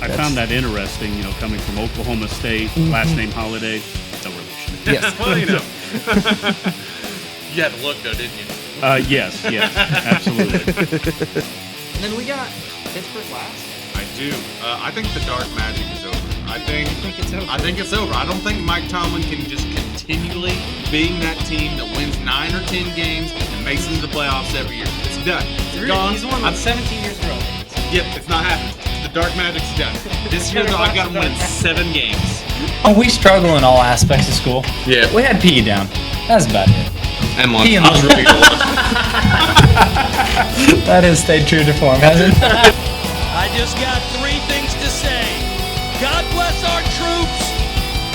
I found that interesting, coming from Oklahoma State, last name Holiday, no relation. Yes. Well, you had to look though, didn't you? Yes, absolutely. And then we got Pittsburgh last. I do. I think the dark magic is over. I think it's over. I think it's over. I don't think Mike Tomlin can just continually being that team that wins 9 or 10 games and makes it into the playoffs every year. It's done. It's gone. He's won 17 years in a row. Yep, it's not happening. The dark magic's done. This year though, I've got to win 7 games. Oh, we struggle in all aspects of school. Yeah. We had PE down. That's about it. And lunch. He and I was lunch. really good lunch. That has stayed true to form, hasn't it? I just got 3 things to say. God bless our troops.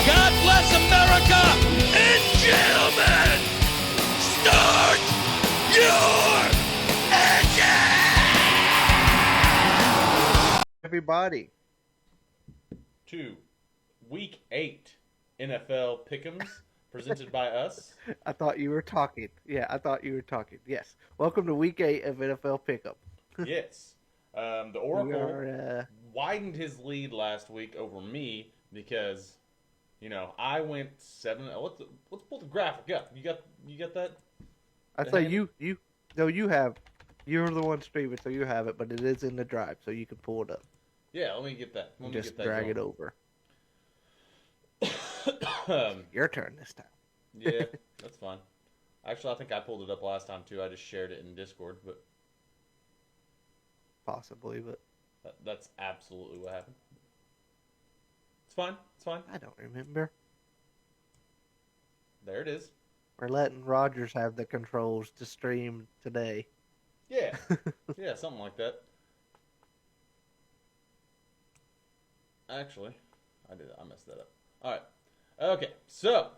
God bless America. And gentlemen, start your engine. Everybody. To Week 8 NFL Pick'ems presented by us. I thought you were talking. Yeah, I thought you were talking. Yes. Welcome to Week 8 of NFL Pickup. Yes. The Oracle widened his lead last week over me because, I went 7. Let's pull the graphic up. You got that? I say you're the one streaming, so you have it, but it is in the drive, so you can pull it up. Yeah, let me get that. Just drag it over. Your turn this time. Yeah, that's fine. Actually, I think I pulled it up last time too. I just shared it in Discord, but possibly, but that's absolutely what happened. It's fine. It's fine. I don't remember. There it is. We're letting Rogers have the controls to stream today. Yeah, yeah, something like that. Actually, I messed that up. All right. Okay, so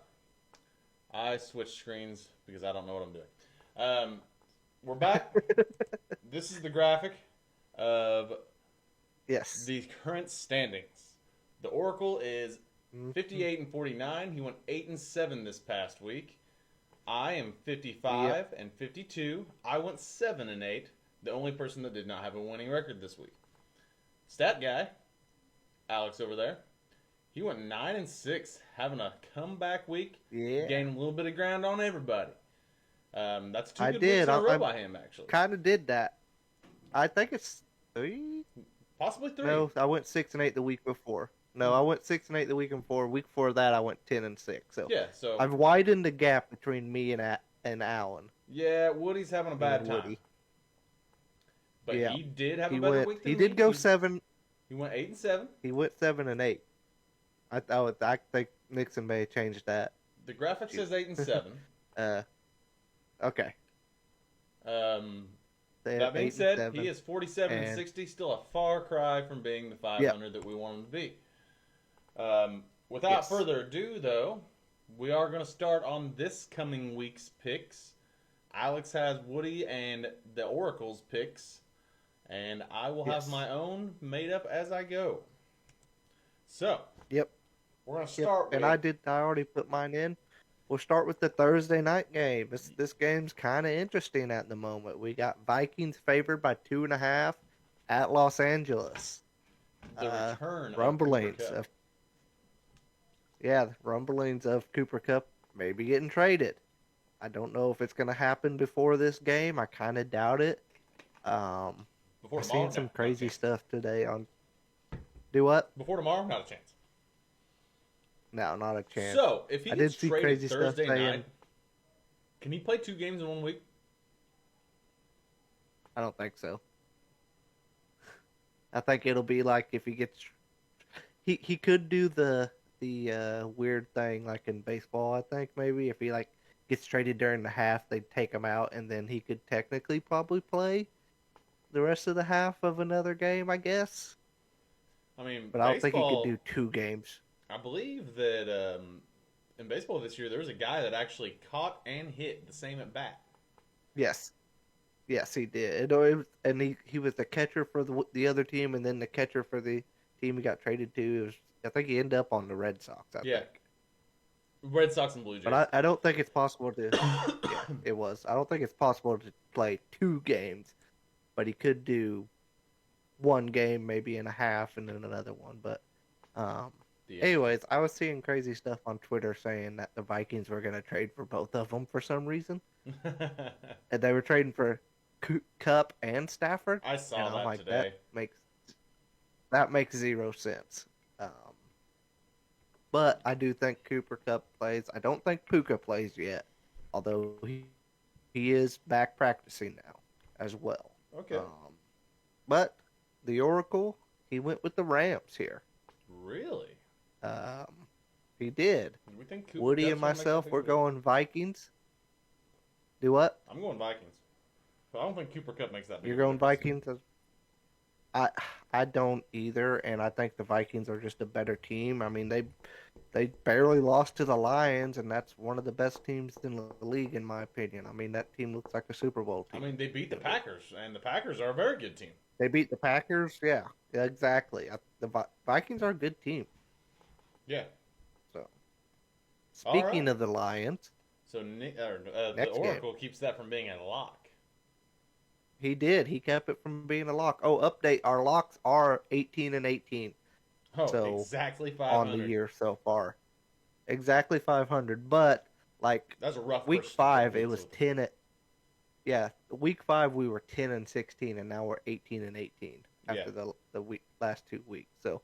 I switched screens because I don't know what I'm doing. We're back. This is the graphic of the current standings. The Oracle is 58-49. He went 8-7 this past week. I am 55-52. I went 7-8. The only person that did not have a winning record this week. Stat guy, Alex over there. He went 9-6, having a comeback week. Yeah, gaining a little bit of ground on everybody. That's 2 good weeks in a row by him, actually. Kind of did that. I think it's 3, possibly 3. No, I went 6-8 the week before. No, I went 6-8 the week before. Week before that, I went 10-6. So yeah, so I've widened the gap between me and Alan. Yeah, Woody's having a bad time. Woody. But he did have a better week than me. He did go 7. He went 8-7. He went 7-8. I think Nixon may have changed that. The graphic says 8-7. Okay. That being said, he is 47-60, still a far cry from being the 500 that we want him to be. Without further ado, though, we are going to start on this coming week's picks. Alex has Woody and the Oracle's picks, and I will have my own made up as I go. So, we're going to start with... And I already put mine in. We'll start with the Thursday night game. This game's kind of interesting at the moment. We got Vikings favored by 2.5 at Los Angeles. The return rumblings of rumblings of Cooper Kupp maybe getting traded. I don't know if it's going to happen before this game. I kind of doubt it. I've seen some crazy stuff today on... Do what? Before tomorrow? Not a chance. No, not a chance. So, if he gets traded Thursday night, can he play 2 games in 1 week? I don't think so. I think it'll be like if he gets... He could do the weird thing like in baseball, I think, maybe. If he gets traded during the half, they'd take him out, and then he could technically probably play the rest of the half of another game, I guess. I mean, but I don't think he could do 2 games. I believe that in baseball this year, there was a guy that actually caught and hit the same at bat. Yes, he did. And he was the catcher for the other team, and then the catcher for the team he got traded to. I think he ended up on the Red Sox. I think. Red Sox and Blue Jays. But I don't think it's possible to. It was. I don't think it's possible to play 2 games, but he could do one game, maybe in a half, and then another one. But Yeah. anyways, I was seeing crazy stuff on Twitter saying that the Vikings were going to trade for both of them for some reason, and they were trading for Cup and Stafford. I saw and I'm that like, today. That makes zero sense. But I do think Cooper Cup plays. I don't think Puka plays yet, although he is back practicing now as well. Okay. But the Oracle, he went with the Rams here. Really? He did. Do we think Cooper Woody Kupp's and gonna make myself, that we're big going Vikings. Do what? I'm going Vikings. But I don't think Cooper Kupp makes that big. You're of a going difference. Vikings? I don't either, and I think the Vikings are just a better team. I mean, they barely lost to the Lions, and that's one of the best teams in the league, in my opinion. I mean, that team looks like a Super Bowl I team. mean, they beat the Packers, and the Packers are a very good team. They beat the Packers, yeah, exactly. The Vikings are a good team. Yeah. So, All speaking right. of the Lions, So the Next game. Oracle keeps that from being a lock. he did. He kept it from being a lock. Oh, update: our locks are 18-18 Oh, So, exactly 500. on the year so far. Exactly 500, but like That's a rough week first 5, couple it weeks was 10 at. Yeah, week 5 we were 10-16, and now we're 18-18 after the last 2 weeks. So,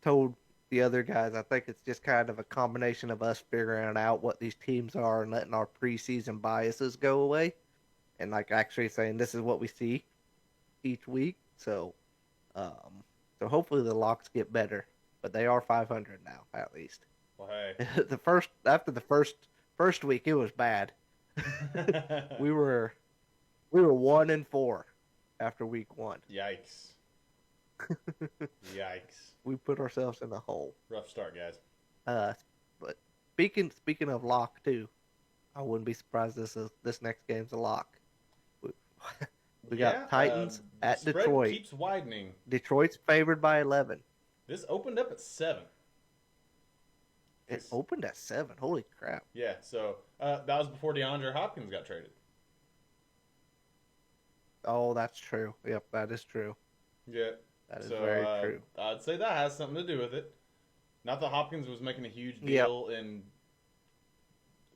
told the other guys, I think it's just kind of a combination of us figuring out what these teams are and letting our preseason biases go away, and like actually saying this is what we see each week. So hopefully the locks get better, but they are 500 now at least. Well, hey. After the first week it was bad. we were 1-4 after week 1. Yikes. Yikes. We put ourselves in a hole. Rough start, guys. But speaking of lock too, I wouldn't be surprised this next game's a lock. We got Titans at spread Detroit. Keeps widening. Detroit's favored by 11. This opened up at 7. It opened at 7. Holy crap! Yeah, so that was before DeAndre Hopkins got traded. Oh, that's true. Yep, that is true. Yeah. That is so, very true. I'd say that has something to do with it. Not that Hopkins was making a huge deal in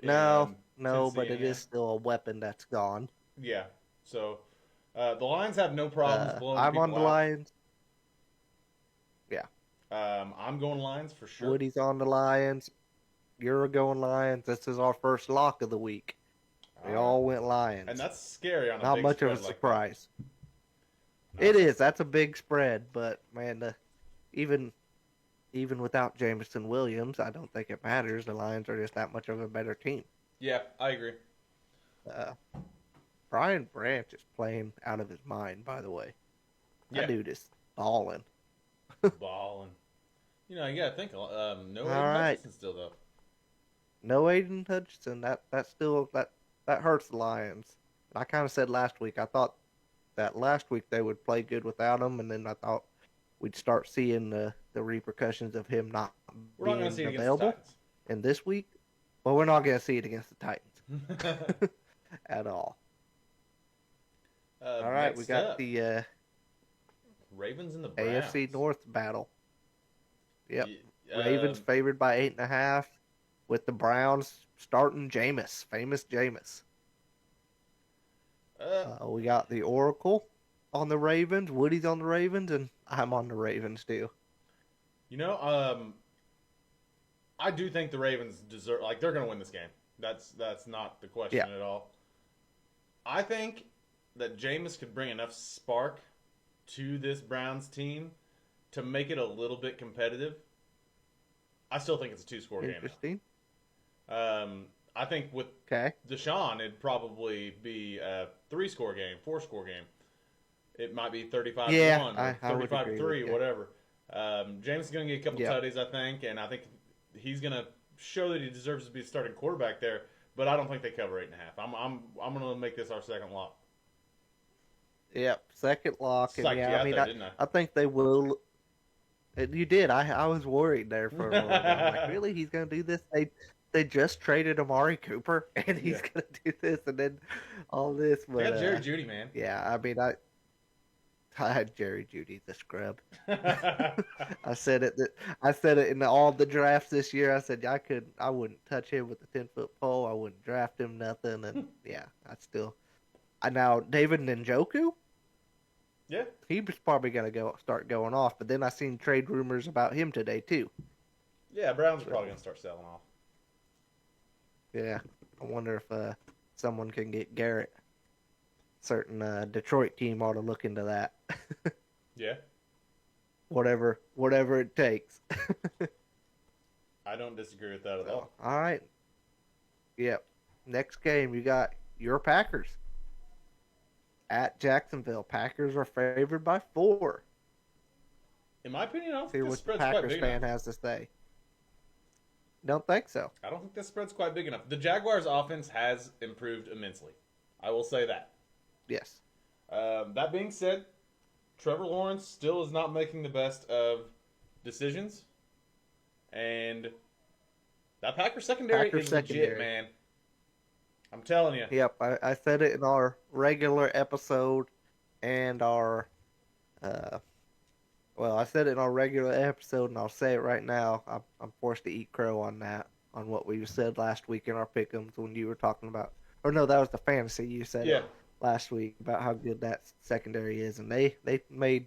No, Tennessee but it and- is still a weapon that's gone. Yeah. So the Lions have no problems blowing I'm people on the out. Lions. I'm going Lions for sure. Woody's on the Lions. You're going Lions. This is our first lock of the week. We all went Lions. And that's scary on a Not big much of a spread like that. surprise. No. It is. That's a big spread, but man, even without Jameson Williams, I don't think it matters. The Lions are just that much of a better team. Yeah, I agree. Brian Branch is playing out of his mind, by the way. Yeah. That dude is balling. Balling. You know, you gotta think. No Aiden right. Hutchinson still though. No Aiden Hutchinson. That still hurts the Lions. And I kind of said last week. I thought that last week they would play good without him, and then I thought we'd start seeing the repercussions of him not We're not being gonna see it against available. the And this week, well, we're not going to see it against the Titans Titans. at all. All right, we next got up, the Ravens and the Browns. AFC North battle. Yep, Y- Ravens favored by 8.5, with the Browns starting Jameis, famous Jameis. We got the Oracle on the Ravens, Woody's on the Ravens, and I'm on the Ravens too. You know, I do think the Ravens deserve. Like, they're going to win this game. That's not the question Yeah. at all. I think that Jameis could bring enough spark to this Browns team to make it a little bit competitive. I still think it's a 2-score game. Interesting. I think with Okay. Deshaun, it'd probably be a 3-score game, 4-score game. It might be 35-1 Yeah, or I would agree 35-3, with you. whatever. James is going to get a couple Yeah. tutties, I think, and I think he's going to show that he deserves to be a starting quarterback there. But I don't think they cover 8.5. I'm going to make this our second lock. Yep, second lock. And Psyched you yeah, I out mean, there, didn't I? I think they will. And you did. I was worried there for a moment. I'm like, really? He's going to do this? They just traded Amari Cooper, and he's going to do this, and then all this. They But got Jerry Judy, man. yeah, I mean, Jerry Judy, the scrub. I said it. I said it in all the drafts this year. I said I wouldn't touch him with a 10-foot pole. I wouldn't draft him nothing. And yeah, I now David Njoku. Yeah. He was probably gonna start going off, but then I seen trade rumors about him today too. Yeah, Browns are probably gonna start selling off. Yeah, I wonder if someone can get Garrett. Certain Detroit team ought to look into that. Yeah. Whatever it takes. I don't disagree with that at all. All right. Yep. Next game, you got your Packers at Jacksonville. Packers are favored by 4. In my opinion, I don't See think this what spread's quite Packers big fan enough. has to say. Don't think so. I don't think this spread's quite big enough. The Jaguars' offense has improved immensely. I will say that. Yes. That being said, Trevor Lawrence still is not making the best of decisions. And that Packers secondary is legit, man. I'm telling you. Yep, I said it in our regular episode and our I said it in our regular episode, and I'll say it right now. I'm forced to eat crow on that, on what we said last week in our pick'ems when you were talking about, or no, that was the fantasy you said last week about how good that secondary is, and they made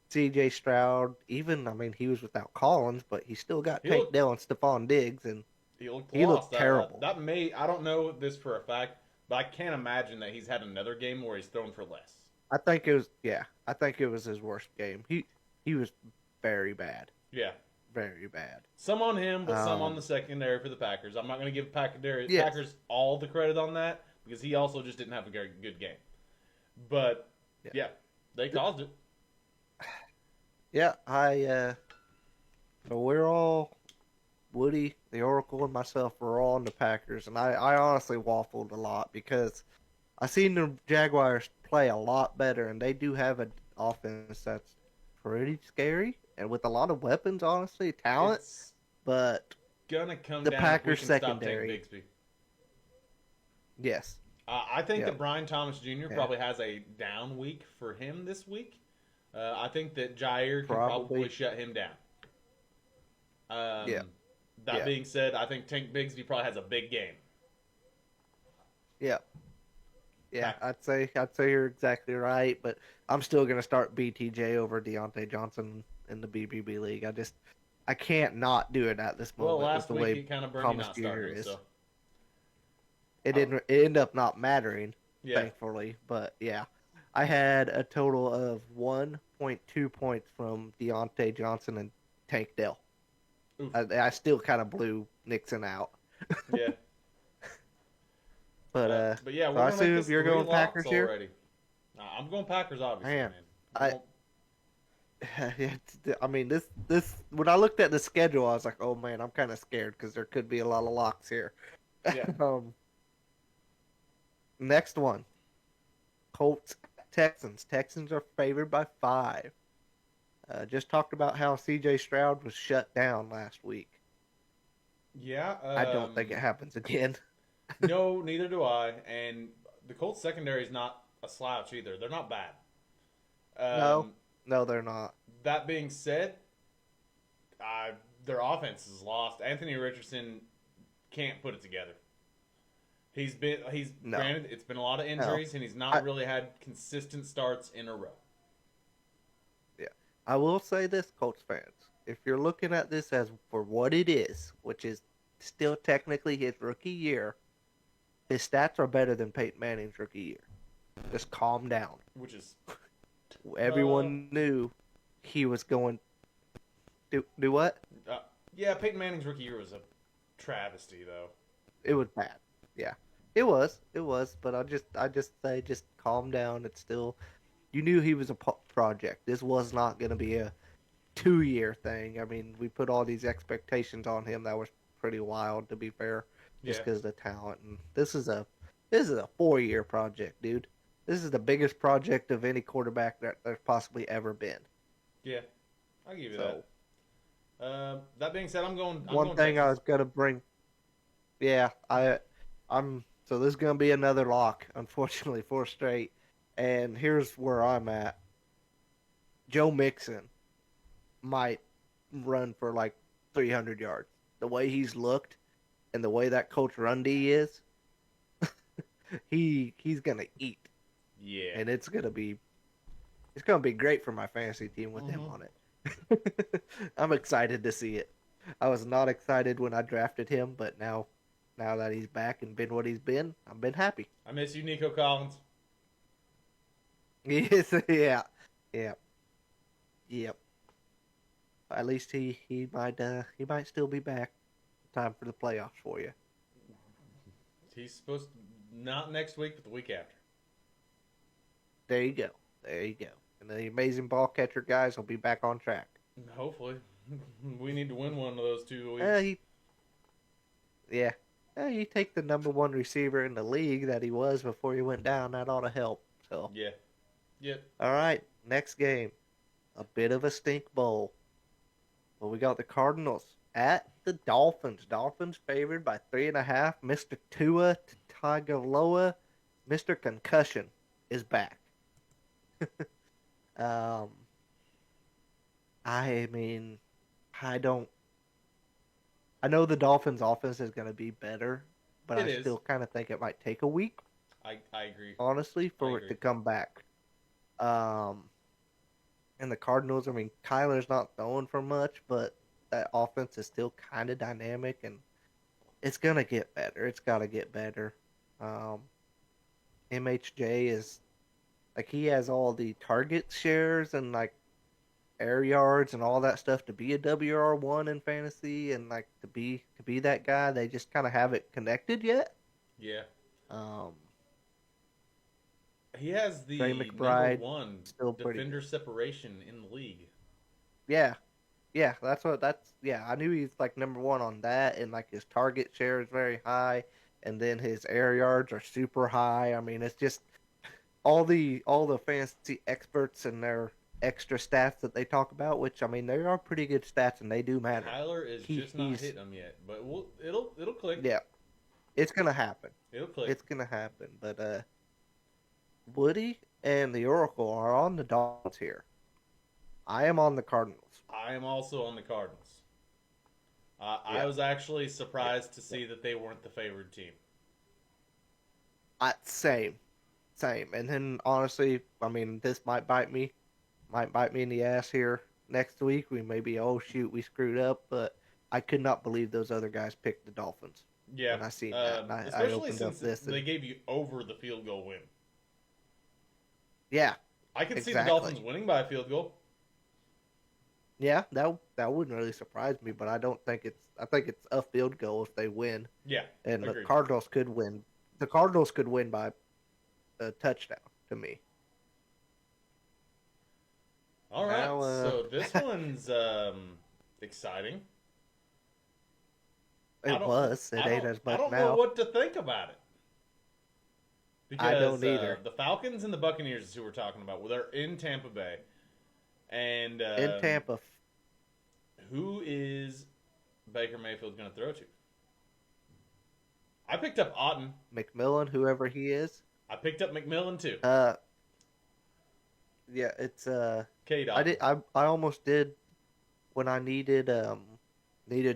C.J. Stroud, even, I mean, he was without Collins, but he still got Tank Dell and Stephon Diggs, and he looked terrible. I don't know this for a fact, but I can't imagine that he's had another game where he's thrown for less. I think it was his worst game. He was very bad. Yeah. Very bad. Some on him, but some on the secondary for the Packers. I'm not going to give Packers all the credit on that, because he also just didn't have a very good game. But, yeah they caused it. Yeah, so we're all, Woody, the Oracle, and myself, we're all on the Packers, and I honestly waffled a lot because I seen the Jaguars play a lot better, and they do have an offense that's pretty scary, and with a lot of weapons, honestly, talent, but Gonna come the down Packers if we can secondary. Stop Bigsby. Yes. I think that Brian Thomas Jr. probably has a down week for him this week. I think that Jair can probably shut him down. That being said, I think Tank Bigsby probably has a big game. Yeah. Yeah, I'd say you're exactly right, but I'm still gonna start BTJ over Deontay Johnson in the BBB league. I can't not do it at this moment. Well, last the week way he kind of burned you not starting, so. It ended up not mattering, thankfully. But yeah, I had a total of 1.2 points from Deontay Johnson and Tank Dell. I still kind of blew Nixon out. Yeah. But yeah, so I assume you're going Packers here. Already. I'm going Packers, obviously. Man, man. I mean, this when I looked at the schedule, I was like, oh man, I'm kind of scared because there could be a lot of locks here. Yeah. Next one, Colts Texans. Texans are favored by 5. Just talked about how C.J. Stroud was shut down last week. Yeah. I don't think it happens again. No, neither do I. And the Colts secondary is not a slouch either. They're not bad. No, they're not. That being said, their offense is lost. Anthony Richardson can't put it together. Granted, it's been a lot of injuries, and he's not really had consistent starts in a row. Yeah. I will say this, Colts fans. If you're looking at this as for what it is, which is still technically his rookie year, his stats are better than Peyton Manning's rookie year. Just calm down. Which is... Everyone knew he was going... Do what? Yeah, Peyton Manning's rookie year was a travesty, though. It was bad. Yeah. It was, but I just say just calm down. It's still, you knew he was a project. This was not going to be a 2-year thing. I mean, we put all these expectations on him that was pretty wild, to be fair, just because of the talent. And this is a 4-year project, dude. This is the biggest project of any quarterback that there's possibly ever been. Yeah, I'll give you that. That being said, I'm going. One thing I was gonna bring. Yeah, I'm. So this is going to be another lock, unfortunately, 4 straight. And here's where I'm at. Joe Mixon might run for like 300 yards. The way he's looked and the way that Coach Rundy is, he's gonna eat, Yeah. and it's gonna be great for my fantasy team with him on it. I'm excited to see it. I was not excited when I drafted him, but now that he's back and been what he's been, I've been happy. I miss you, Nico Collins. Yes, yeah, yep. At least he might still be back in time for the playoffs for you. He's supposed to, not next week, but the week after. There you go. And the amazing ball catcher guys will be back on track. Hopefully. We need to win one of those 2 weeks. You take the number one receiver in the league that he was before he went down. That ought to help. So Yeah. Yep. all right, next game, a bit of a stink bowl. Well, we got the Cardinals at the Dolphins. Dolphins favored by 3.5. Mr. Tua Tagovailoa, Mr. Concussion, is back. I mean, I know the Dolphins' offense is going to be better, but I still kind of think it might take a week. I agree. Honestly, for it to come back. And the Cardinals, I mean, Kyler's not throwing for much, but that offense is still kind of dynamic, and it's going to get better. It's got to get better. MHJ is, like, he has all the target shares and, like, air yards and all that stuff to be a WR1 in fantasy and, like, to be that guy. They just kind of haven't connected yet. Yeah. He has the Trey McBride, number one still defender separation in the league. Yeah, I knew he's like number one on that, and like his target share is very high, and then his air yards are super high. I mean, it's just all the fantasy experts and their extra stats that they talk about, which I mean they are pretty good stats and they do matter. Kyler is just not hitting them yet, but it'll click. Yeah, it's gonna happen. It'll click. It's gonna happen, but Woody and the Oracle are on the Dolphins here. I am on the Cardinals. I am also on the Cardinals. I was actually surprised to see that they weren't the favored team. Same. And then honestly, I mean, this might bite me in the ass here next week. We may be, oh shoot, we screwed up, but I could not believe those other guys picked the Dolphins. Yeah, when I seen that, and I especially opened up since this. They gave you over the field goal win. Yeah, I could see the Dolphins winning by a field goal. Yeah, that wouldn't really surprise me, but I think it's a field goal if they win. Yeah, and agreed. The Cardinals could win. The Cardinals could win by a touchdown to me. All right, so this one's exciting. It ain't as much now. I don't know what to think about it. Because I don't either. The Falcons and the Buccaneers is who we're talking about. Well, they're in Tampa Bay. And in Tampa. Who is Baker Mayfield going to throw to? I picked up Otten. McMillan, whoever he is. I picked up McMillan too. Yeah, it's Cade Otten. I almost did when I needed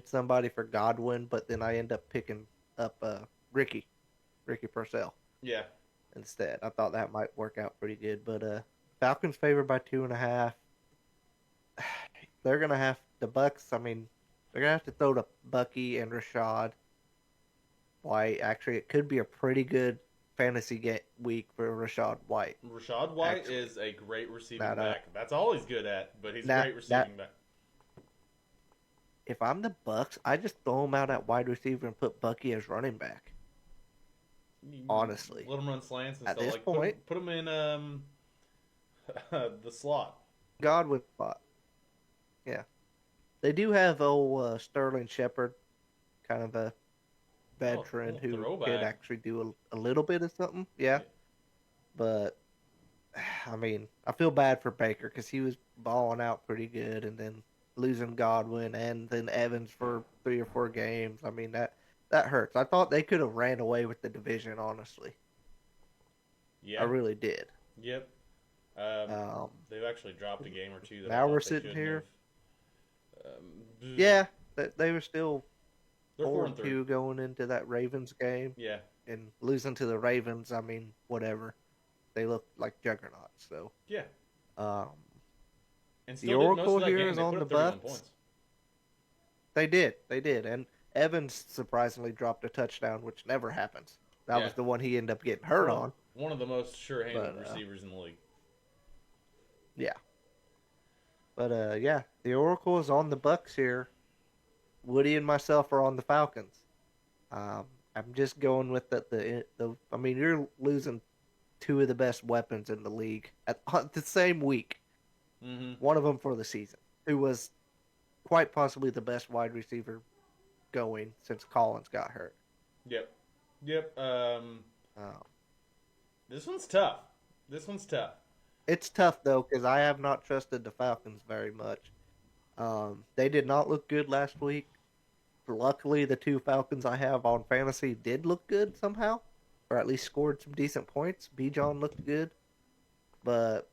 somebody for Godwin, but then I ended up picking up Ricky Purcell. Yeah. Instead, I thought that might work out pretty good, but Falcons favored by 2.5. They're gonna have the Bucks. I mean, they're gonna have to throw to Bucky and Rashad White. Actually, it could be a pretty good fantasy week for Rashad White. Rashad White is a great receiving back. That's all he's good at, but he's a great receiving back. If I'm the Bucks, I just throw him out at wide receiver and put Bucky as running back. Honestly, let him run slants and at stuff. This like point, put him in the slot. Godwin spot. Yeah, they do have Sterling Shepard, kind of a veteran who could actually do a little bit of something. Yeah, but I mean, I feel bad for Baker because he was balling out pretty good, and then losing Godwin and then Evans for 3 or 4 games. I mean that hurts. I thought they could have ran away with the division, honestly. Yeah, I really did. Yep. They've actually dropped a game or two. That I now thought we're they sitting shouldn't here. have. Yeah, they were still They're 4-3. 4-2 going into that Ravens game, Yeah, and losing to the Ravens. I mean, whatever. They look like juggernauts. So, yeah. um, And the still did most Oracle of that here game. is They on put the up 31 Bucks. points. They did, and Evans surprisingly dropped a touchdown, which never happens. That Yeah. was the one he ended up getting hurt on. One of the most sure-handed But, receivers in the league. Yeah. But yeah, the Oracle is on the Bucks here. Woody and myself are on the Falcons. I'm just going with the. I mean, you're losing two of the best weapons in the league on the same week. Mm-hmm. One of them for the season, who was quite possibly the best wide receiver going since Collins got hurt. Yep. Um, This one's tough. It's tough though because I have not trusted the Falcons very much. They did not look good last week. Luckily, the two Falcons I have on fantasy did look good somehow, or at least scored some decent points. Bijan looked good, but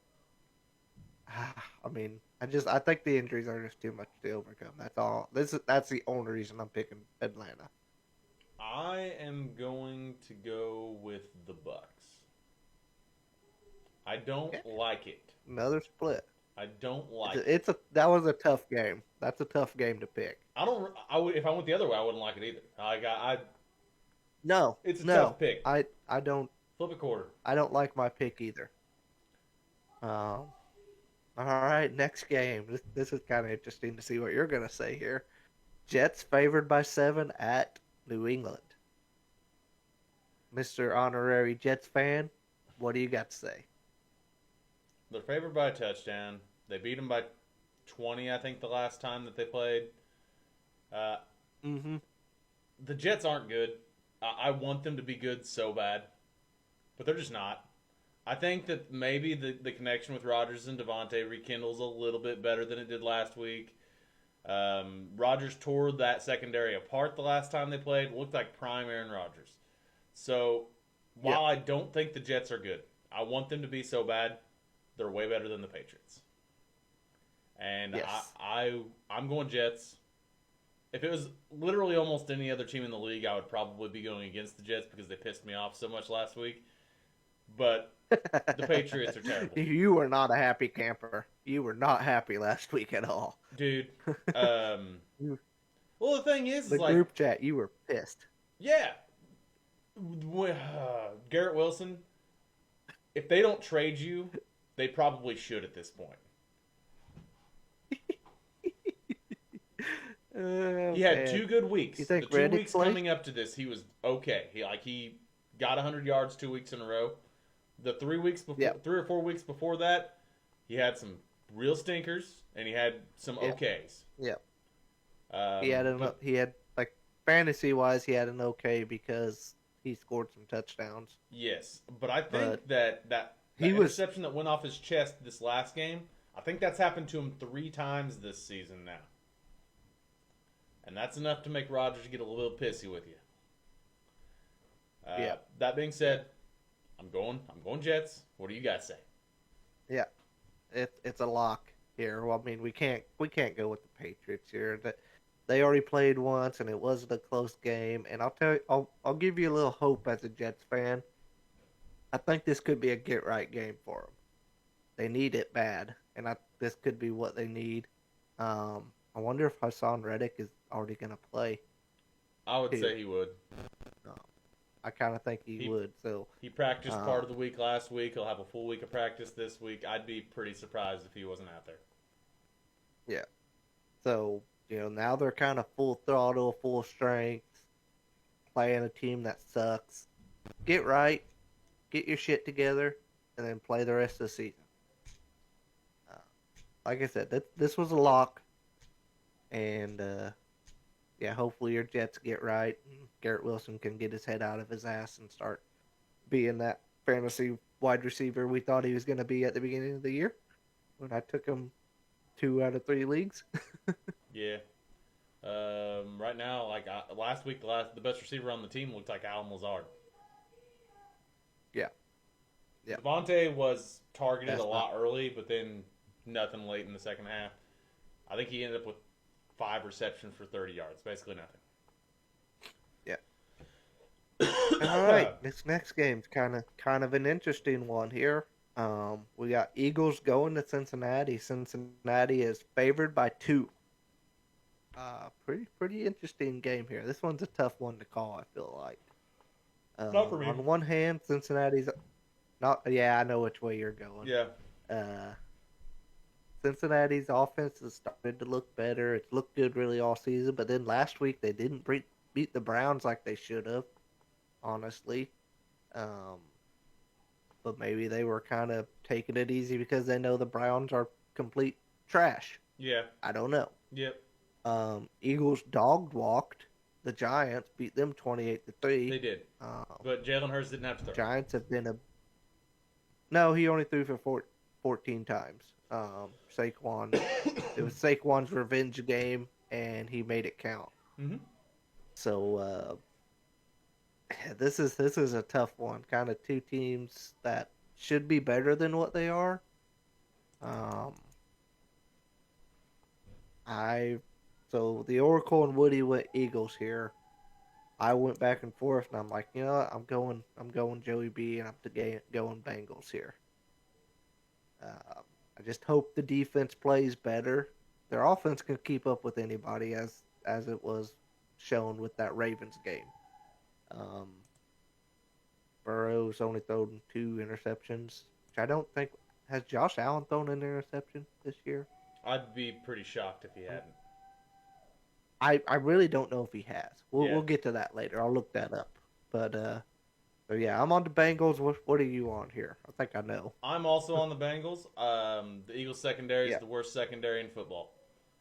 I mean, I think the injuries are just too much to overcome. That's all. That's the only reason I'm picking Atlanta. I am going to go with the Bucks. I don't like it. Another split. I don't like it. That was a tough game. That's a tough game to pick. If I went the other way, I wouldn't like it either. No, It's a no, tough pick. I don't. Flip a quarter. I don't like my pick either. All right, next game. This is kind of interesting to see what you're going to say here. Jets favored by 7 at New England. Mr. Honorary Jets fan, what do you got to say? They're favored by a touchdown. They beat them by 20, I think, the last time that they played. The Jets aren't good. I want them to be good so bad, but they're just not. I think that maybe the connection with Rodgers and Devontae rekindles a little bit better than it did last week. Rodgers tore that secondary apart the last time they played. Looked like prime Aaron Rodgers. So while I don't think the Jets are good, I want them to be so bad. They're way better than the Patriots. And yes. I'm going Jets. If it was literally almost any other team in the league, I would probably be going against the Jets because they pissed me off so much last week. But the Patriots are terrible. You were not a happy camper. You were not happy last week at all. Dude. Well, the thing is The like, group chat, you were pissed. yeah. Garrett Wilson, if they don't trade you, they probably should at this point. He had 2 good weeks. You think the 2 Reddick weeks played? coming up to this, he was okay. He got 100 yards 2 weeks in a row. The 3 weeks before, 3 or 4 weeks before that, he had some real stinkers and he had some okays. Yeah. But He had like fantasy wise, he had an okay because he scored some touchdowns. yes, but I think But that he was- interception that went off his chest this last game, I think that's happened to him 3 times this season now. And that's enough to make Rodgers get a little pissy with you. That being said, I'm going Jets. What do you guys say? Yeah, it's a lock here. Well, I mean, we can't go with the Patriots here. They already played once, and it wasn't a close game. And I'll tell you, I'll give you a little hope as a Jets fan. I think this could be a get right game for them. They need it bad, and this could be what they need. I wonder if Hassan Reddick is already going to play. I would say he would. I kind of think he would. So he practiced part of the week last week. He'll have a full week of practice this week. I'd be pretty surprised if he wasn't out there. Yeah. So, now they're kind of full throttle, full strength, playing a team that sucks. Get right, get your shit together, and then play the rest of the season. Like I said, this was a lock. And, hopefully your Jets get right. And Garrett Wilson can get his head out of his ass and start being that fantasy wide receiver we thought he was going to be at the beginning of the year when I took him 2 out of 3 leagues. Yeah. Right now, last week, the best receiver on the team looked like Alan Lazard. Yeah. Devontae was targeted That's a lot early, but then nothing late in the second half. I think he ended up with 5 receptions for 30 yards, basically nothing. All right, this next game's kind of an interesting one here. We got Eagles going to Cincinnati. Cincinnati is favored by 2. Pretty interesting game here. This one's a tough one to call. I feel like. Not for me. On one hand, Cincinnati's not. Yeah, I know which way you're going. Yeah. Cincinnati's offense has started to look better. It's looked good really all season, but then last week they didn't beat the Browns like they should have. Honestly, but maybe they were kind of taking it easy because they know the Browns are complete trash. Yeah. I don't know. Yep. Eagles dog walked the Giants, beat them 28-3. They did. But Jalen Hurts didn't have to throw. Giants have been no, he only threw for 14 times. Saquon, it was Saquon's revenge game, and he made it count. Mm-hmm. So this is a tough one. Kind of two teams that should be better than what they are. So the Oracle and Woody went Eagles here. I went back and forth, and I'm like, you know what? I'm going Joey B, and I'm going Bengals here. I just hope the defense plays better. Their offense can keep up with anybody, as it was shown with that Ravens game. Burrow's only thrown 2 interceptions, which I don't think. Has Josh Allen thrown an interception this year? I'd be pretty shocked if he hadn't. I really don't know if he has. Yeah. We'll get to that later. I'll look that up. But so yeah, I'm on the Bengals. What are you on here? I think I know. I'm also on the Bengals. The Eagles secondary is Yeah. the worst secondary in football,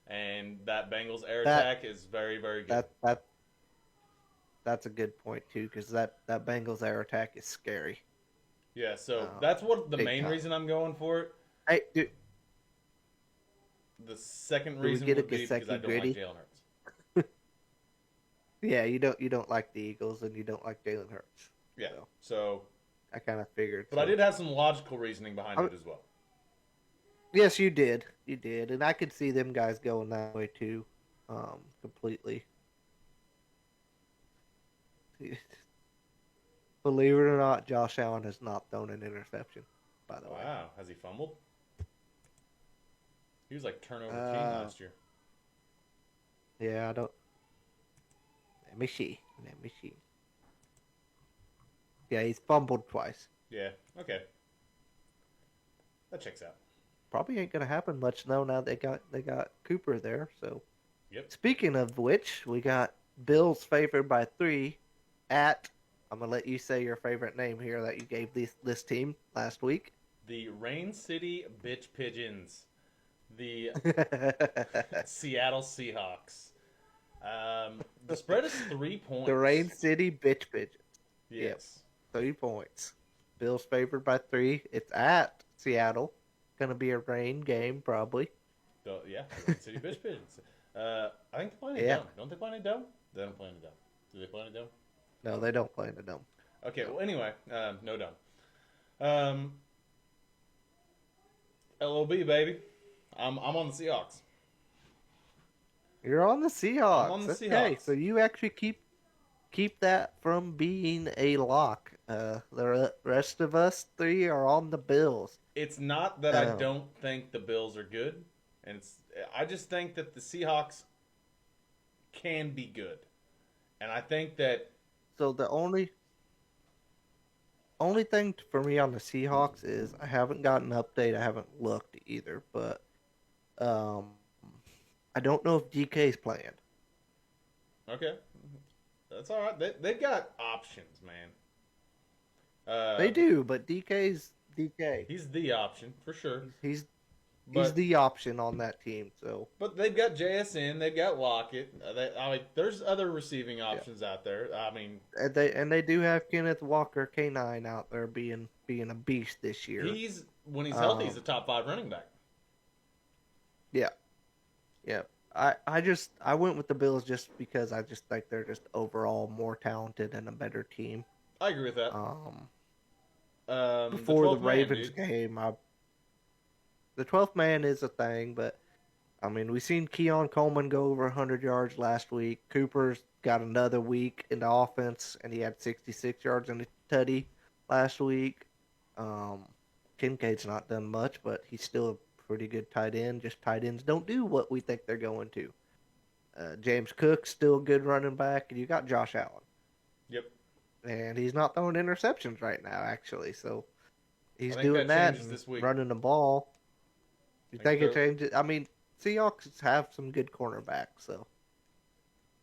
and that Bengals air attack is very, very good. That's a good point too, because that Bengals air attack is scary. Yeah, so that's what the big main time. reason I'm going for it. Hey, dude, The second Do we reason get a would be because I Gesicki don't gritty? like Jalen Hurts. yeah, you don't like the Eagles and you don't like Jalen Hurts. Yeah, So, so I kind of figured. but I did have some logical reasoning behind it as well. Yes, you did, and I could see them guys going that way too, completely. Believe it or not, Josh Allen has not thrown an interception. By the way, Wow, has he fumbled? He was like turnover king last year. yeah, I don't. Let me see. Yeah, he's fumbled twice. Yeah, okay. That checks out. Probably ain't gonna happen much though. Now they got Cooper there. So, Yep. speaking of which, we got Bills favored by 3 at. I'm gonna let you say your favorite name here that you gave this team last week. The Rain City Bitch Pigeons. The Seattle Seahawks. The spread is 3 points. The Rain City Bitch Pigeons. Yes. 3 points. Bills favored by 3. It's at Seattle. Gonna be a rain game probably. Yeah, the Rain City Bitch Pigeons. I think they play in a Yeah. dome. Don't they play in a dome? They don't play in a dome. Do they play in a dome? No, they don't play in the dome. Okay, well, anyway, no dome. LOB, baby. I'm on the Seahawks. You're on the Seahawks. I'm on the Okay, Seahawks. so you actually keep that from being a lock. The rest of us 3 are on the Bills. It's not that I Oh. don't think the Bills are good, and I just think that the Seahawks can be good, and I think that So the only thing for me on the Seahawks is I haven't got an update. I haven't looked either, but I don't know if DK's playing. okay, that's all right. They've got options, man. They do, but DK's DK. He's the option for sure. He's But the option on that team. So but they've got JSN, they've got Lockett. I mean, there's other receiving options out there. I mean, and they do have Kenneth Walker K9 out there being a beast this year. when he's healthy, he's a top 5 running back. Yeah. I went with the Bills just because I just think they're just overall more talented and a better team. I agree with that. before the 12th man, Ravens dude. game. The 12th man is a thing, but I mean, we seen Keon Coleman go over 100 yards last week. Cooper's got another week in the offense, and he had 66 yards in the tutty last week. Kincaid's not done much, but he's still a pretty good tight end. Just tight ends don't do what we think they're going to. James Cook's still a good running back, and you got Josh Allen. Yep. And he's not throwing interceptions right now, actually. So he's I think doing that that changes and this week. running the ball. You I think think it changes? I mean, Seahawks have some good cornerbacks, so.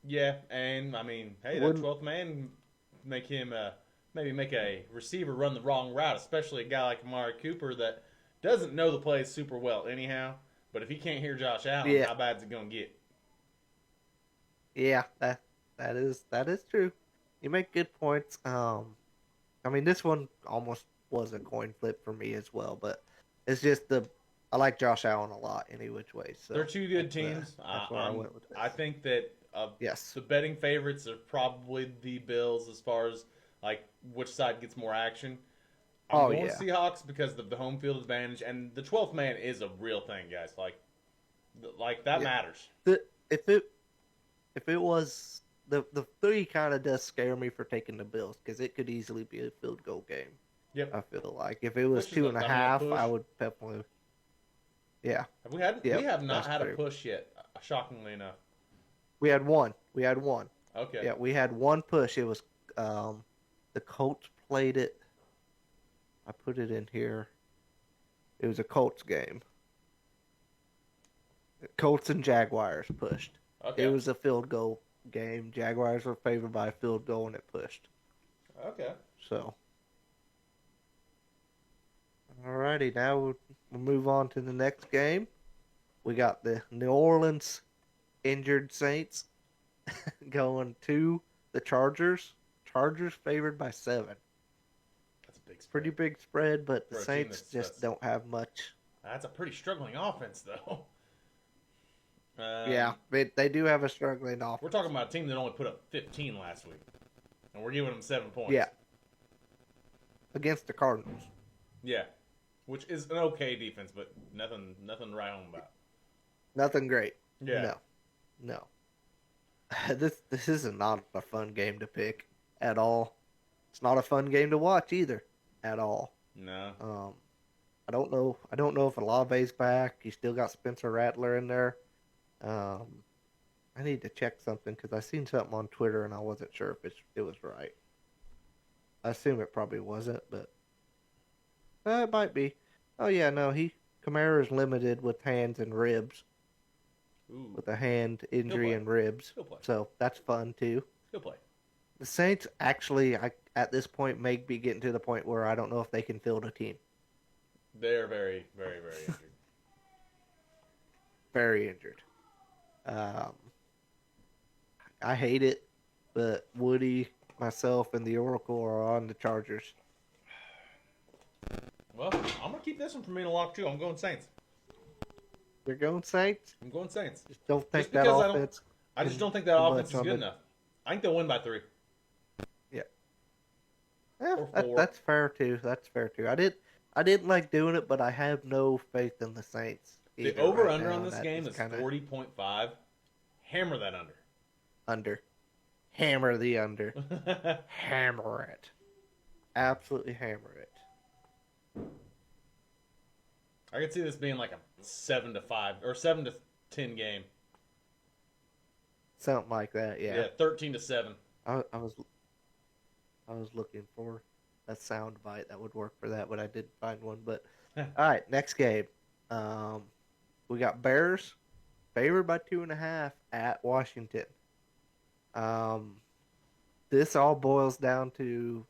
Yeah, and I mean, hey, that 12th man make him maybe make a receiver run the wrong route, especially a guy like Amari Cooper that doesn't know the plays super well anyhow. But if he can't hear Josh Allen, Yeah. how bad is it gonna get? Yeah, that is true. You make good points. I mean, this one almost was a coin flip for me as well, but it's just I like Josh Allen a lot any which way. So They're two good that's, teams. That's where I went with this. I think that Yes. the betting favorites are probably the Bills as far as like which side gets more action. I'm going Seahawks because of the home field advantage, and the 12th man is a real thing, guys. Like that matters. If it was the 3 kind of does scare me for taking the Bills because it could easily be a field goal game. Yep. I feel like if it was Push is 2.5, push. I would definitely. Yeah. Have we had? Yep, we have not that's had true. a push yet. Shockingly enough. We had one. Okay. Yeah, we had one push. It was the Colts played it. I put it in here. It was a Colts game. Colts and Jaguars pushed. Okay. It was a field goal game. Jaguars were favored by a field goal and it pushed. Okay. So. Alrighty, now we'll move on to the next game. We got the New Orleans injured Saints going to the Chargers. Chargers favored by 7. That's a big spread. Pretty big spread, but the For a team Saints that's- just don't have much. That's a pretty struggling offense, though. Yeah, they do have a struggling offense. We're talking about a team that only put up 15 last week, and we're giving them 7 points. Yeah. Against the Cardinals. Yeah. Which is an okay defense, but nothing to write home about. Nothing great. Yeah. No. This is not a fun game to pick at all. It's not a fun game to watch either, at all. No. I don't know if Olave's back. You still got Spencer Rattler in there. I need to check something because I seen something on Twitter and I wasn't sure if it was right. I assume it probably wasn't, but it might be. Oh yeah, no, Kamara is limited with hands and ribs, Ooh. with a hand injury play. and ribs. He'll play. So that's fun too. He'll play. The Saints actually, at this point, may be getting to the point where I don't know if they can field a team. They're very, very, very injured. Very injured. I hate it, but Woody, myself, and the Oracle are on the Chargers. Well, I'm going to keep this one from being a lock, too. I'm going Saints. You're going Saints? I'm going Saints. Just don't think Just that because offense. I just don't think that too offense is much good of it. enough. I think they'll win by 3. Yeah, Or 4. that's fair too. That's fair too. I didn't like doing it, but I have no faith in the Saints. The either over-under right on now. this That game is kinda 40.5. Hammer that under. Under. Hammer the under. Hammer it. Absolutely hammer it. I could see this being like a 7-5 or 7-10 game. Something like that. Yeah. Yeah, 13-7. I was looking for a sound bite that would work for that, but I didn't find one. But all right, next game. We got Bears favored by 2.5 at Washington. This all boils down to,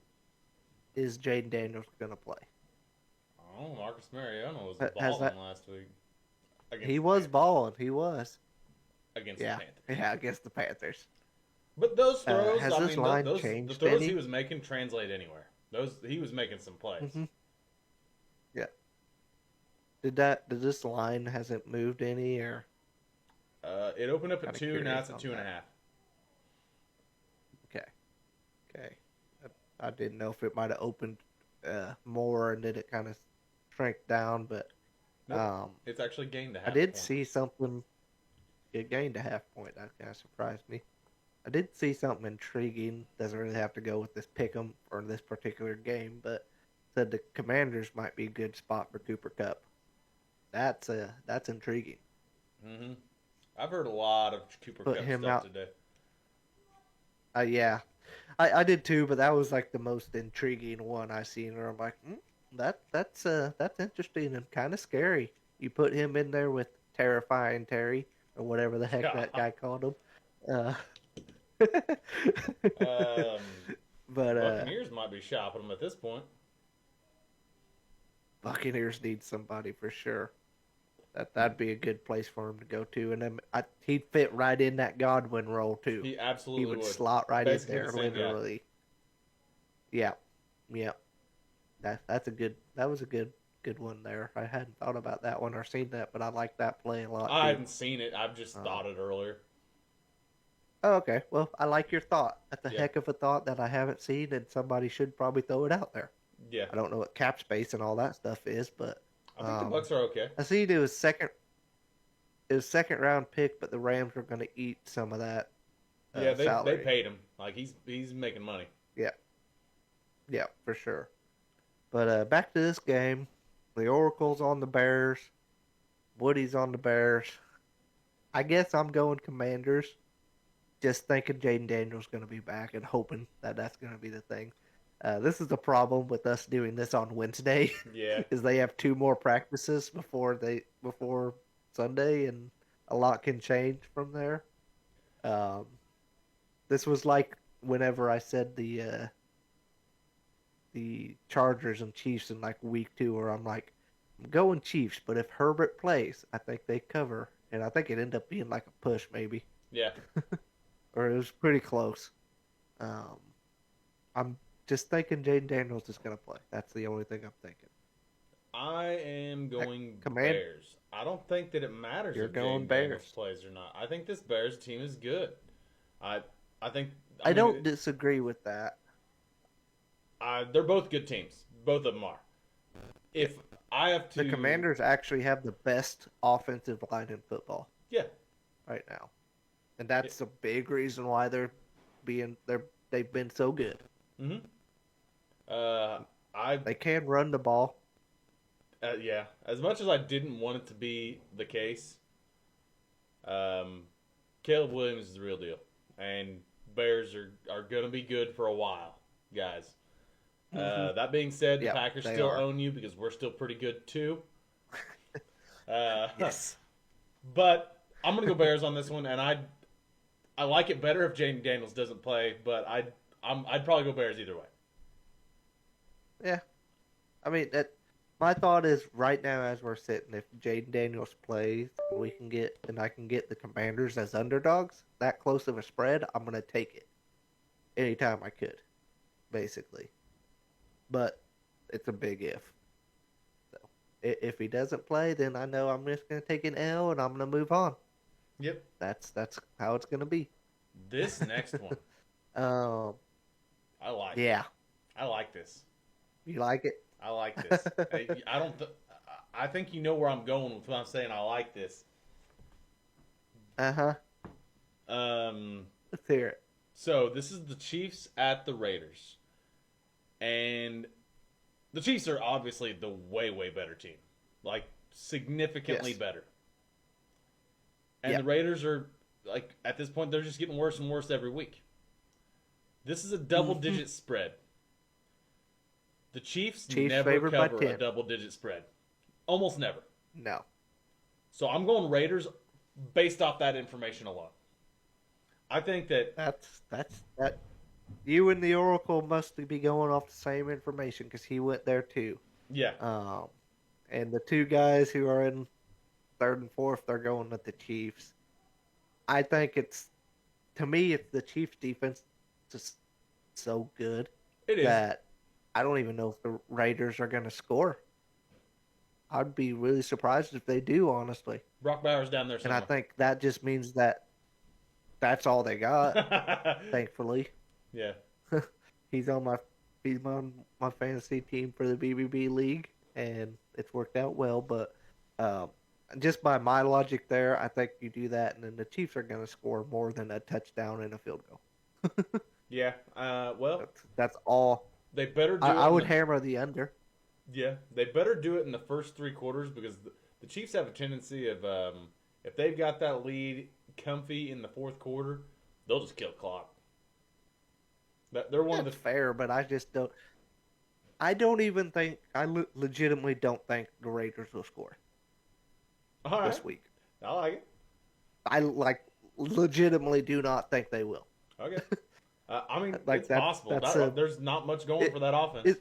is Jaden Daniels gonna play? Oh, Marcus Mariota was Has balling last week. He was balling. He was. Against Yeah. the Panthers. Yeah, against the Panthers. But those throws, has I this mean, line those, the changed throws any? he was making translate anywhere. He was making some plays. Mm-hmm. Yeah. Did this line hasn't moved any or? It opened up at Kinda 2, now it's curious at on 2.5. Okay. I didn't know if it might have opened more, and then it kind of shrank down. But Nope. It's actually gained a half I did point. see something. It gained a half point. That kind of surprised me. I did see something intriguing. Doesn't really have to go with this pick'em or this particular game, but said the Commanders might be a good spot for Cooper Cup. That's intriguing. Mm-hmm. I've heard a lot of Cooper Put Cup him stuff out. today. Yeah, I did too, but that was like the most intriguing one I seen. Where I'm like, that's interesting and kind of scary. You put him in there with Terrifying Terry or whatever the heck that guy called him. Uh, but Buccaneers might be shopping him at this point. Buccaneers need somebody for sure. That'd be a good place for him to go to, and then he'd fit right in that Godwin role too. He absolutely He would slot right Basically in there, the same guy. literally. Yeah. That was a good one there. I hadn't thought about that one or seen that, but I like that play a lot. I too. hadn't seen it. I've just thought it earlier. Oh, okay. Well, I like your thought. That's a Yeah. heck of a thought that I haven't seen, and somebody should probably throw it out there. Yeah. I don't know what cap space and all that stuff is, but I think the Bucks are okay. I see it was second round pick, but the Rams were going to eat some of that. Yeah, they salary. paid him. Like he's making money. Yeah, for sure. But back to this game, the Oracle's on the Bears, Woody's on the Bears. I guess I'm going Commanders, just thinking Jaden Daniels going to be back and hoping that that's going to be the thing. This is the problem with us doing this on Wednesday. Yeah. Is they have 2 more practices before Sunday, and a lot can change from there. This was like whenever I said the Chargers and Chiefs in like week 2, where I'm like, I'm going Chiefs, but if Herbert plays, I think they cover, and I think it ended up being like a push maybe, Yeah. or it was pretty close. I'm just thinking Jaden Daniels is going to play. That's the only thing I'm thinking. I am going Command- Bears. I don't think that it matters You're if going Jaden Daniels Bears. plays or not. I think this Bears team is good. I think I don't disagree with that. they're both good teams. Both of them are. If I have to, The Commanders actually have the best offensive line in football yeah, right now, and that's a big reason why they've been so good. mm-hmm. They can run the ball. Yeah. As much as I didn't want it to be the case, Caleb Williams is the real deal, and Bears are going to be good for a while, guys. That being said, the Yeah, Packers they still are. own you because we're still pretty good too. Yes. But I'm gonna go Bears on this one, and I like it better if Jaden Daniels doesn't play, but I'd probably go Bears either way. Yeah. I mean, my thought is right now as we're sitting, if Jaden Daniels plays, and I can get the Commanders as underdogs, that close of a spread, I'm gonna take it anytime I could, basically. But it's a big if. So if he doesn't play, then I know I'm just gonna take an L and I'm gonna move on. Yep. That's how it's gonna be. This next one, I like. Yeah. I like this. You like it? I like this. I don't. I think you know where I'm going with what I'm saying. I like this. Uh-huh. Let's hear it. So this is the Chiefs at the Raiders, and the Chiefs are obviously the way better team, like significantly Yes. better. And Yeah. the Raiders are like at this point they're just getting worse and worse every week. This is a double-digit spread. The Chiefs never favored by cover a 10. double-digit spread, almost never. No. So I'm going Raiders based off that information alone. I think that That. You and the Oracle must be going off the same information because he went there too. yeah, And the 2 guys who are in 3rd and 4th, they're going with the Chiefs. I think to me, it's the Chiefs defense just so good it is. that I don't even know if the Raiders are going to score. I'd be really surprised if they do, honestly. Brock Bowers down there And somewhere. I think that just means that that's all they got, thankfully. yeah. He's on my He's on my fantasy team for the BBB League, and it's worked out well. But just by my logic there, I think you do that, and then the Chiefs are going to score more than a touchdown and a field goal. Yeah. Well, That's all. they better do I it. would hammer the under. Yeah, they better do it in the first 3 quarters because the Chiefs have a tendency of if they've got that lead comfy in the 4th quarter, they'll just kill the clock. They're one of That's the fair, but I just don't. I don't even think. Legitimately don't think the Raiders will score all right. this week. I like it. I legitimately do not think they will. Okay. I mean, Like it's that- possible. that's There's not much going for that offense.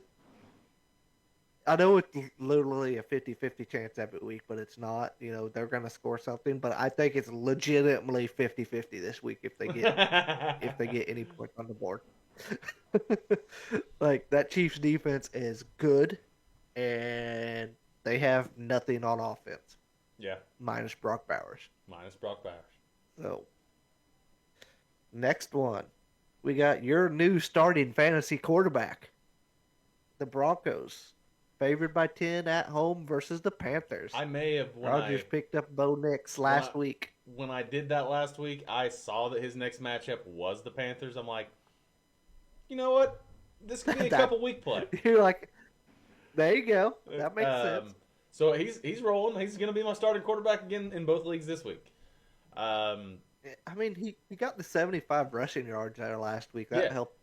I know it's literally a 50-50 chance every week, but it's not. You know, they're going to score something, but I think it's legitimately 50-50 this week if they get any points on the board. Like, that Chiefs defense is good, and they have nothing on offense. Yeah. Minus Brock Bowers. Minus Brock Bowers. So, next one. We got your new starting fantasy quarterback. The Broncos. Favored by 10 at home versus the Panthers. I may have Rodgers picked up Bo Nix last week. when I did that last week, I saw that his next matchup was the Panthers. I'm like, you know what? This could be a couple week play. You're like, there you go. That makes sense. So he's rolling. He's going to be my starting quarterback again in both leagues this week. I mean, he got the 75 rushing yards there last week. That helped.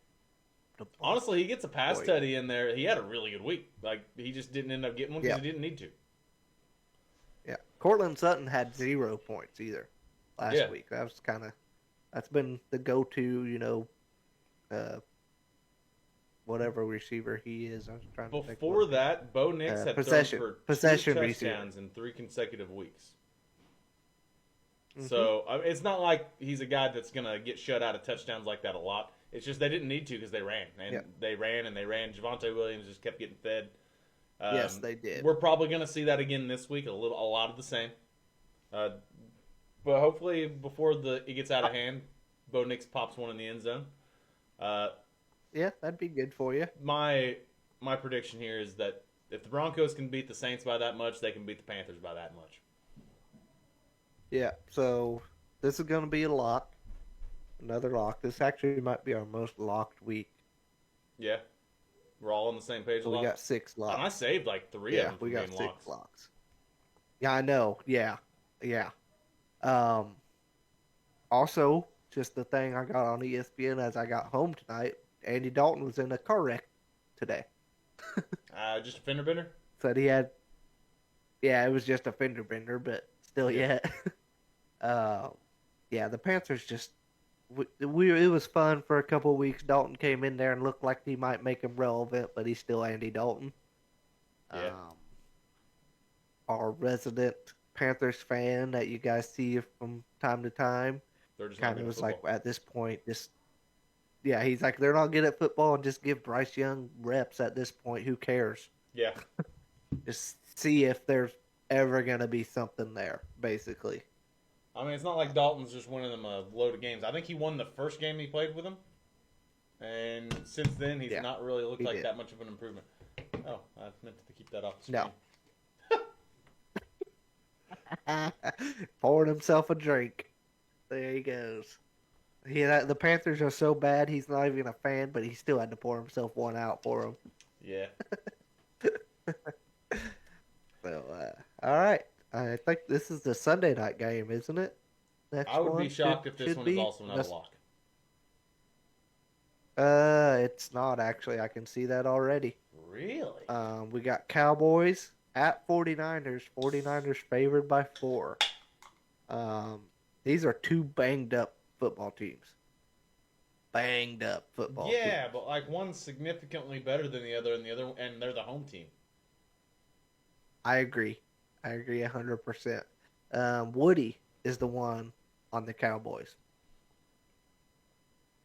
Honestly, he gets a pass tutty in there. He had a really good week. Like, he just didn't end up getting one because he didn't need to. Yeah. Cortland Sutton had 0 points either last week. That was that's been the go-to, you know, whatever receiver he is. I was trying to think. Before that, Bo Nix had possession thrown for possession 2 receiver. touchdowns in 3 consecutive weeks. Mm-hmm. So it's not like he's a guy that's going to get shut out of touchdowns like that a lot. It's just they didn't need to because they ran. And they ran and they ran. Javonte Williams just kept getting fed. Yes, they did. We're probably going to see that again this week, a lot of the same. But hopefully before it gets out of hand, Bo Nix pops one in the end zone. Yeah, that'd be good for you. My prediction here is that if the Broncos can beat the Saints by that much, they can beat the Panthers by that much. Yeah, so this is going to be a lock. Another lock. This actually might be our most locked week. Yeah. We're all on the same page. So we got 6 locks. And I saved like 3 of them from we got being 6 locks. Yeah, I know. Yeah. Also, just the thing I got on ESPN as I got home tonight, Andy Dalton was in a car wreck today. Just a fender bender? Said he had... Yeah, it was just a fender bender, but still yet. Yeah, the Panthers just... It was fun for a couple of weeks. Dalton came in there and looked like he might make him relevant, but he's still Andy Dalton. Yeah. Our resident Panthers fan that you guys see from time to time kind of was like, at this point, he's like, they're not good at football, and just give Bryce Young reps at this point. Who cares? Yeah. Just see if there's ever going to be something there, basically. I mean, it's not like Dalton's just winning them a load of games. I think he won the first game he played with him. And since then, he's not really looked like that much of an improvement. Oh, I meant to keep that off the screen. No. Poured himself a drink. There he goes. The Panthers are so bad, he's not even a fan, but he still had to pour himself one out for them. Yeah. So, all right. I think this is the Sunday night game, isn't it? I would be shocked if this one is also not a lock. It's not actually. I can see that already. Really? We got Cowboys at 49ers. 49ers favored by 4. These are 2 banged up football teams. Teams. Yeah, but like one's significantly better than the other, and they're the home team. I agree 100%. Woody is the one on the Cowboys.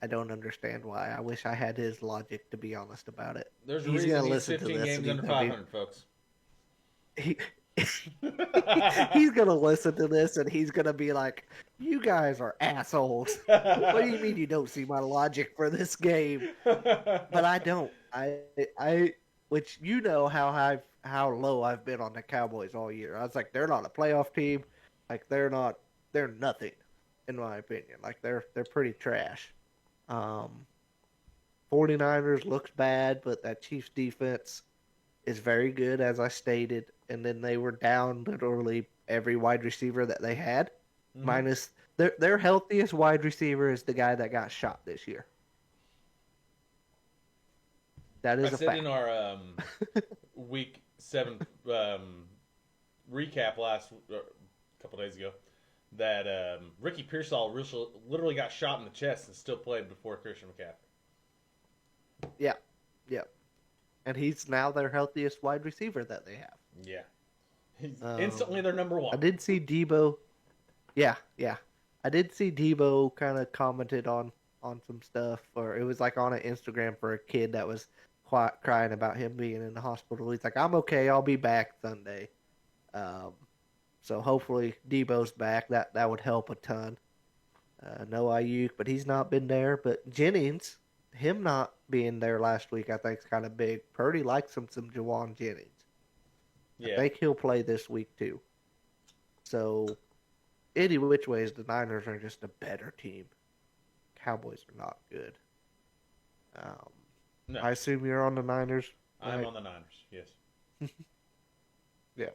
I don't understand why. I wish I had his logic, to be honest about it. There's a reason he's 15 games under 500, folks. He's going to listen to this, and he's going to be like, you guys are assholes. What do you mean you don't see my logic for this game? But I don't. I, which you know how low I've been on the Cowboys all year. I was like, they're not a playoff team. Like they're nothing, in my opinion. Like they're pretty trash. 49ers looks bad, but that Chiefs defense is very good, as I stated. And then they were down literally every wide receiver that they had, minus their healthiest wide receiver is the guy that got shot this year. That is I a said fact. in our week 7 recap a couple days ago that Ricky Pearsall literally got shot in the chest and still played before Christian McCaffrey. Yeah. And he's now their healthiest wide receiver that they have. Yeah. He's instantly their number one. I did see Debo. Yeah. I did see Debo kind of commented on some stuff, or it was like on an Instagram for a kid that was crying about him being in the hospital. He's like, I'm okay. I'll be back Sunday. So hopefully Debo's back. That would help a ton. No Ayuk, but he's not been there. But Jennings, him not being there last week, I think is kind of big. Purdy likes him some Jawan Jennings. Yeah. I think he'll play this week too. So, any which ways, the Niners are just a better team. Cowboys are not good. No. I assume you're on the Niners. I'm right? on the Niners, yes. Yeah.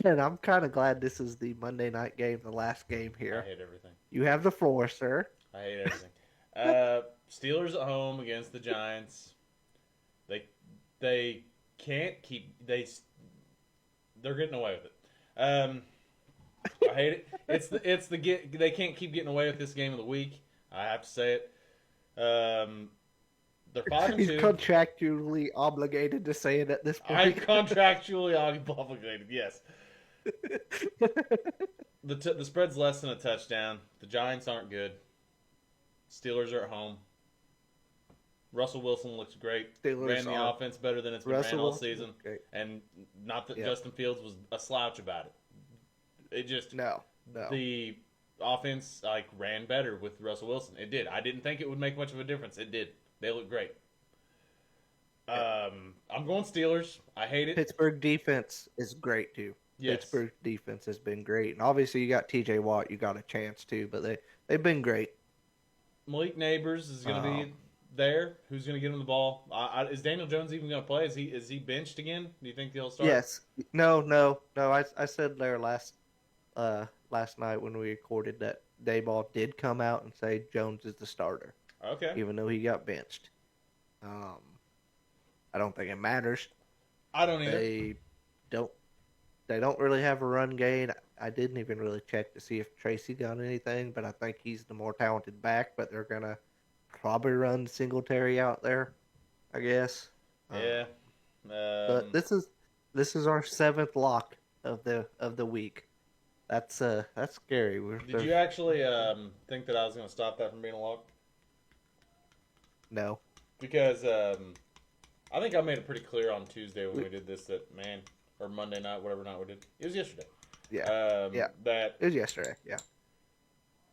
And I'm kind of glad this is the Monday night game, the last game here. I hate everything. You have the floor, sir. I hate everything. Steelers at home against the Giants. They can't keep they're getting away with it. I hate it. They can't keep getting away with this game of the week. I have to say it. They're 5-2. He's contractually obligated to say it at this I'm point. contractually obligated. Yes. The spread's less than a touchdown. The Giants aren't good. Steelers are at home. Russell Wilson looks great. Steelers ran the are. offense better than it's been Russell ran all Wilson season. looks great. And not that Yeah. Justin Fields was a slouch about it. It just No. the offense ran better with Russell Wilson. It did. I didn't think it would make much of a difference. It did. They look great. I'm going Steelers. I hate it. Pittsburgh defense is great too. Yes. Pittsburgh defense has been great, and obviously you got T.J. Watt. You got a chance too, but they've been great. Malik Neighbors is going to be there. Who's going to get him the ball? Is Daniel Jones even going to play? Is he benched again? Do you think he'll start? Yes. No. I said there last night when we recorded that Dayball did come out and say Jones is the starter, Okay. even though he got benched. I don't think it matters. I don't either. They don't really have a run game. I didn't even really check to see if Tracy got anything, but I think he's the more talented back. But they're gonna probably run Singletary out there, I guess. Yeah. But this is our 7th lock of the week. That's scary. Did you actually think that I was going to stop that from being a lock? No. Because I think I made it pretty clear on Tuesday when we did this or Monday night, whatever night we did. It was yesterday. Yeah. Yeah. That It was yesterday. Yeah.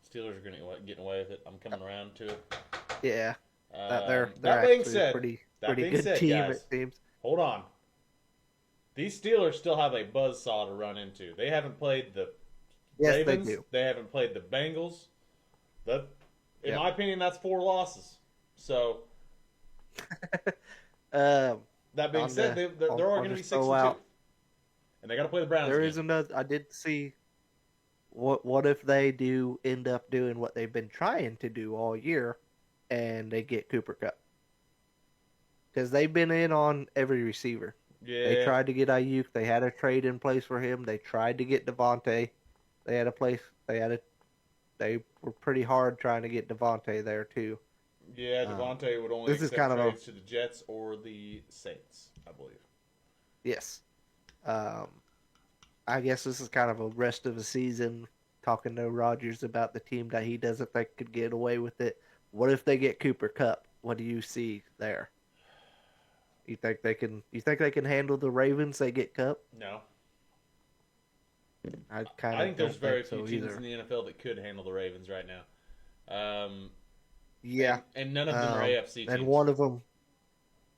Steelers are getting away with it. I'm coming around to it. Yeah. They're that being actually said, a pretty being good said, team, guys, it seems. Hold on. These Steelers still have a buzzsaw to run into. They haven't played the Yes, Ravens. they do. They haven't played the Bengals. In Yeah. my opinion, that's 4 losses. So Um, that being On said, the- they're I'll all going to be just 6-2, throw out- and they got to play the Browns. There again. is another. I did see. What if they do end up doing what they've been trying to do all year, and they get Cooper Kupp? Because they've been in on every receiver. Yeah. They tried to get Ayuk. They had a trade in place for him. They tried to get Devontae. They had a place. They were pretty hard trying to get Devontae there too. Yeah, Devontae would only this is accept kind of a- trades to the Jets or the Saints, I believe. Yes. I guess this is kind of a rest of the season talking to Rodgers about the team that he doesn't think could get away with it. What if they get Cooper Kupp? What do you see there? You think they can handle the Ravens? They get Kupp? No. I I think there's very few so teams either. in the NFL that could handle the Ravens right now. Yeah, And none of them are AFC teams. and one of them,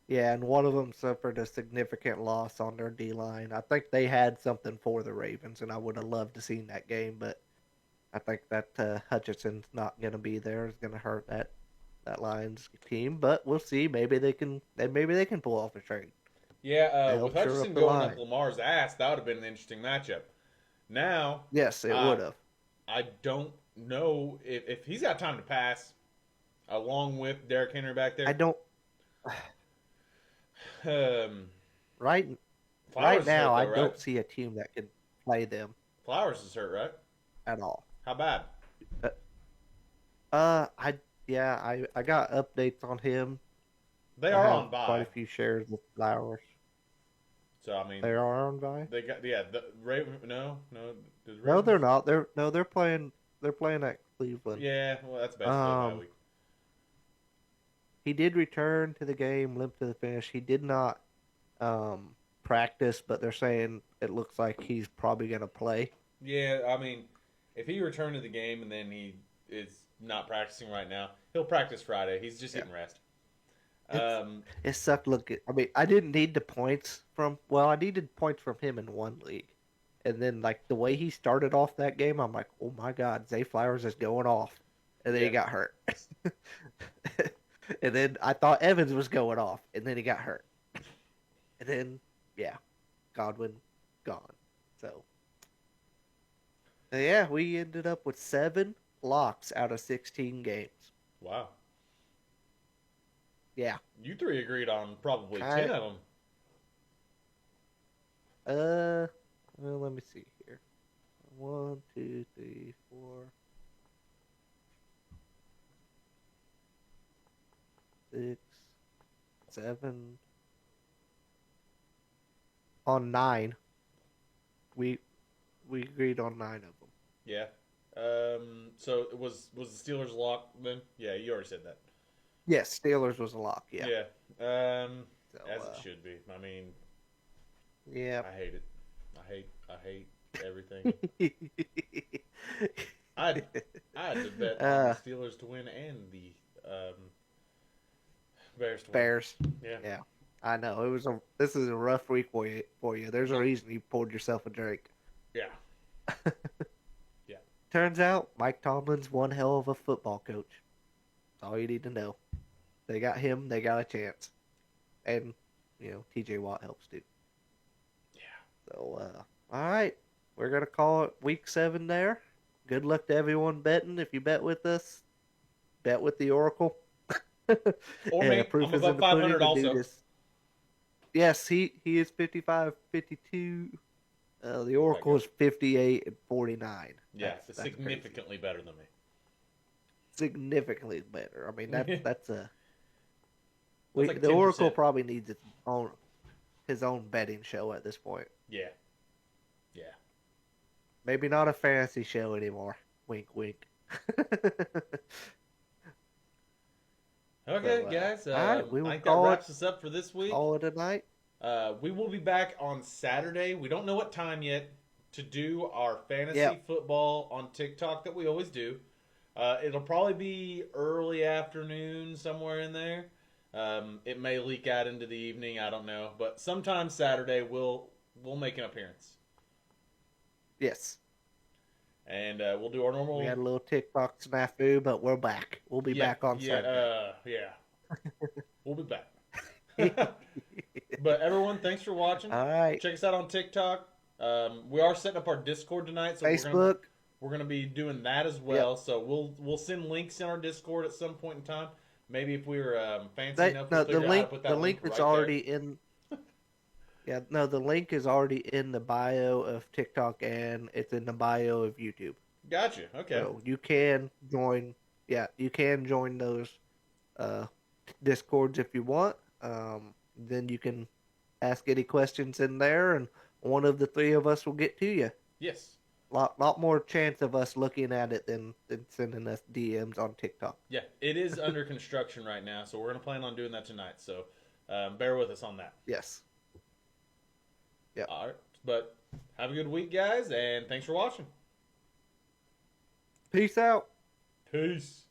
Yeah, and one of them suffered a significant loss on their D line. I think they had something for the Ravens, and I would have loved to seen that game, but I think that Hutchinson's not going to be there. It's going to hurt that Lions team, but we'll see. Maybe they can. Maybe they can pull off a trade. Yeah, Help with shore Hutchinson up the going line. up Lamar's ass, that would have been an interesting matchup. Now, Yes, it would have. I don't know if he's got time to pass, along with Derrick Henry back there. I don't. Right Flowers now, is hurt, though, I don't right? see a team that can play them Flowers is hurt, right? at all. How bad? I got updates on him. They I are have on quite a bye. few shares with Flowers. So I mean, They are on bye. they got the Raven. No. Does No, they're Ravens- not. They're playing. They're playing at Cleveland. Yeah, well, that's basically bye week. He did return to the game, limp to the finish. He did not practice, but they're saying it looks like he's probably going to play. Yeah, I mean, if he returned to the game and then he is not practicing right now, he'll practice Friday. He's just getting rest. It sucked looking. I mean, I didn't need the points from. Well, I needed points from him in one league, and then like the way he started off that game, I'm like, oh my god, Zay Flowers is going off, and then he got hurt. And then I thought Evans was going off, and then he got hurt. And then, yeah, Godwin gone. So, yeah, we ended up with 7 locks out of 16 games. Wow. Yeah. You three agreed on probably 10 of them. Well, let me see here. 1, 2, 3, 4. 6, 7. On 9. We agreed on 9 of them. Yeah. So was the Steelers locked then? Yeah, you already said that. Yes, Steelers was a lock. Yeah. Yeah. So, As it should be. I mean, yeah. I hate it. I hate everything. I had to bet on the Steelers to win and the Bears to win. Bears. Yeah. Yeah. I know. This is a rough week for you. There's a reason you poured yourself a drink. Yeah. Turns out Mike Tomlin's one hell of a football coach. That's all you need to know. They got him, they got a chance. And, TJ Watt helps too. Yeah. So, all right. We're going to call it week 7 there. Good luck to everyone betting. If you bet with us, bet with the Oracle. Or me. I'm above 500 also. Yes, he is 55, 52. The Oracle is 58 and 49. Yeah, That's significantly better than me. Significantly better. I mean, that's a... That's like the 10%. Oracle probably needs his own betting show at this point. Yeah. Yeah. Maybe not a fantasy show anymore. Wink, wink. Okay, So, guys. all right, we I will think that call wraps us up for this week. Call it a night. We will be back on Saturday. We don't know what time yet to do our fantasy football on TikTok that we always do. It'll probably be early afternoon, somewhere in there. It may leak out into the evening. I don't know, but sometime Saturday we'll make an appearance. Yes. And we'll do our normal. We had a little TikTok snafu, but we're back. We'll be back on Saturday. We'll be back. But everyone, thanks for watching. All right. Check us out on TikTok. We are setting up our Discord tonight, so Facebook. we're gonna be doing that as well. So we'll send links in our Discord at some point in time. Maybe if we were fancy enough, we'll figure out how to put that the link is right already there. in. Yeah, no, the link is already in the bio of TikTok and it's in the bio of YouTube. Gotcha. Okay. So you can join. Yeah, you can join those Discords if you want. Then you can ask any questions in there, and one of the 3 of us will get to you. Yes. Lot more chance of us looking at it than sending us DMs on TikTok. Yeah, it is under construction right now, so we're gonna plan on doing that tonight. So bear with us on that. Yes. Yeah. All right, but have a good week, guys, and thanks for watching. Peace out. Peace.